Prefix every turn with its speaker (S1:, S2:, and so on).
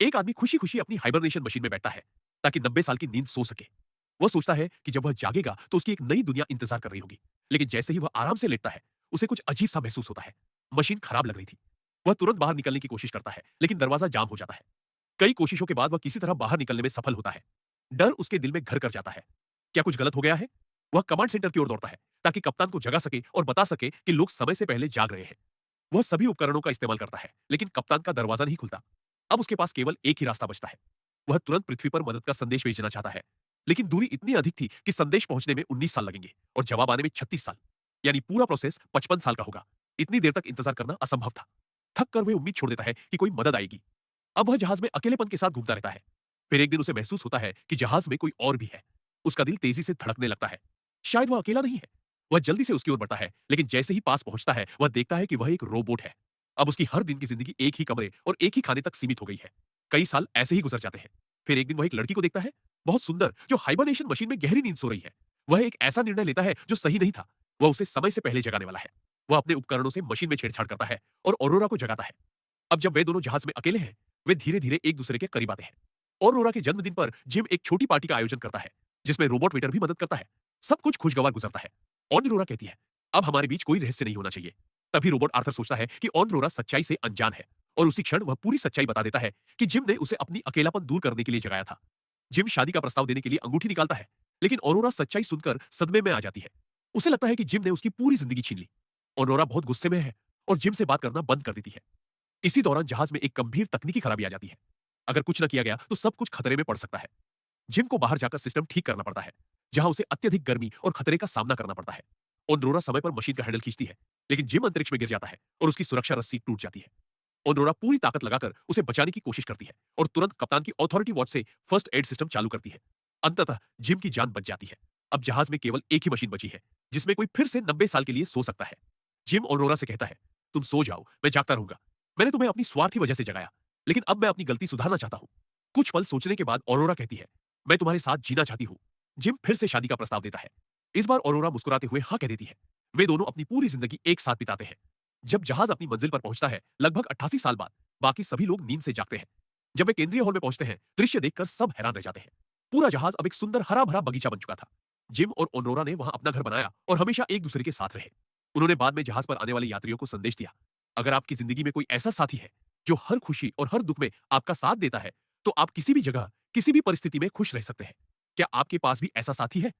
S1: एक आदमी खुशी-खुशी अपनी हाइबरनेशन मशीन में बैठता है, ताकि 90 साल की नींद सो सके। वह सोचता है कि जब वह जागेगा तो उसकी एक नई दुनिया इंतजार कर रही होगी। लेकिन जैसे ही वह आराम से लेटता है, उसे कुछ अजीब-सा महसूस होता है। मशीन खराब लग रही थी। वह तुरंत बाहर निकलने की कोशिश करता है, लेकिन दरवाजा जाम हो जाता है। कई कोशिशों के बाद वह किसी तरह बाहर निकलने में सफल होता है। डर उसके दिल में घर कर जाता है। क्या कुछ गलत हो गया है? वह कमांड सेंटर की ओर दौड़ता है, ताकि कप्तान को जगा सके और बता सके कि लोग समय से पहले जाग रहे हैं। वह सभी उपकरणों का इस्तेमाल करता है, लेकिन कप्तान का दरवाजा नहीं खुलता। अब उसके पास केवल एक ही रास्ता बचता है। वह तुरंत पृथ्वी पर मदद का संदेश भेजना चाहता है, लेकिन दूरी इतनी अधिक थी कि संदेश पहुंचने में 19 साल लगेंगे और जवाब आने में 36 साल। यानी पूरा प्रोसेस 55 साल का होगा। इतनी देर तक इंतजार करना असंभव था। थक कर वह उम्मीद छोड़ देता है कि कोई मदद आएगी। अब वह जहाज में अकेलेपन के साथ घूमता रहता है। फिर एक दिन उसे महसूस होता है कि जहाज में कोई और भी है। उसका दिल तेजी से धड़कने लगता है। शायद वह अकेला नहीं है। वह जल्दी से उसकी ओर बढ़ता है, लेकिन जैसे ही पास पहुंचता है, वह देखता है कि वह एक रोबोट है। अब उसकी हर दिन की जिंदगी एक ही कमरे और एक ही खाने तक सीमित हो गई है। कई साल ऐसे ही गुजर जाते हैं। फिर एक दिन वह एक लड़की को देखता है, बहुत सुंदर, जो हाइबरनेशन मशीन में गहरी नींद सो रही है। वह एक ऐसा निर्णय लेता है जो सही नहीं था। वह उसे समय से पहले जगाने वाला है। वह अपने उपकरणों से मशीन में छेड़छाड़ करता है और ऑरोरा को जगाता है। अब जब वे दोनों जहाज में अकेले हैं, वे धीरे-धीरे एक दूसरे के करीब आते हैं। ऑरोरा के जन्मदिन पर जिम एक छोटी पार्टी का आयोजन करता है, जिसमें रोबोट वेटर भी मदद करता है। सब कुछ खुशगवार गुजरता है। ऑनरोरा कहती है, अब हमारे बीच कोई रहस्य नहीं होना चाहिए। तभी रोबोट आर्थर सोचता है कि ऑनरोरा सच्चाई से अनजान है, और उसी क्षण वह पूरी सच्चाई बता देता है कि जिम ने उसे अपनी अकेलापन दूर करने के लिए जगाया था। जिम शादी का प्रस्ताव देने के लिए अंगूठी निकालता है, लेकिन ऑरोरा सच्चाई सुनकर सदमे में आ जाती है। उसे लगता है कि जिम ने उसकी पूरी जिंदगी छीन ली। ऑरोरा बहुत गुस्से में है और जिम से बात करना बंद कर देती है। इसी दौरान जहाज में एक गंभीर तकनीकी खराबी आ जाती है। अगर कुछ न किया गया तो सब कुछ खतरे में पड़ सकता है। जिम को बाहर जाकर सिस्टम ठीक करना पड़ता है, जहां उसे अत्यधिक गर्मी और खतरे का सामना करना पड़ता है। ओनरोरा समय पर मशीन का हैंडल खींचती है, लेकिन जिम अंतरिक्ष में गिर जाता है और उसकी सुरक्षा रस्सी टूट जाती है। ओनरोरा पूरी ताकत लगाकर उसे बचाने की कोशिश करती है और तुरंत कप्तान की अथॉरिटी वॉच से फर्स्ट एड सिस्टम चालू करती है। अंततः जिम की जान बच जाती है। अब जहाज में केवल एक ही मशीन बची है, जिसमें कोई फिर से 90 साल के लिए सो सकता है। जिम ओनरोरा से कहता है, तुम सो जाओ, मैं जागता रहूंगा। मैंने तुम्हें अपनी स्वार्थी वजह से जगाया, लेकिन अब मैं अपनी गलती सुधारना चाहता हूं। कुछ पल सोचने के बाद ऑरोरा कहती है, मैं तुम्हारे साथ जीना चाहती हूँ। जिम फिर से शादी का प्रस्ताव देता है। इस बार ऑरोरा मुस्कुराते हुए हाँ कह देती है। वे दोनों अपनी पूरी जिंदगी एक साथ बिताते हैं। जब जहाज अपनी मंजिल पर पहुंचता है, लगभग 88 साल बाद, बाकी सभी लोग नींद से जागते हैं। जब वे केंद्रीय हॉल में पहुंचते हैं, दृश्य देखकर सब हैरान रह जाते हैं। पूरा जहाज अब एक सुंदर हरा-भरा बगीचा बन चुका था। जिम और ओनरोरा ने वहां अपना घर बनाया और हमेशा एक दूसरे के साथ रहे। उन्होंने बाद में जहाज पर आने वाले यात्रियों को संदेश दिया, अगर आपकी जिंदगी में कोई ऐसा साथी है जो हर खुशी और हर दुख में आपका साथ देता है, तो आप किसी भी जगह, किसी भी परिस्थिति में खुश रह सकते हैं। क्या आपके पास भी ऐसा साथी है?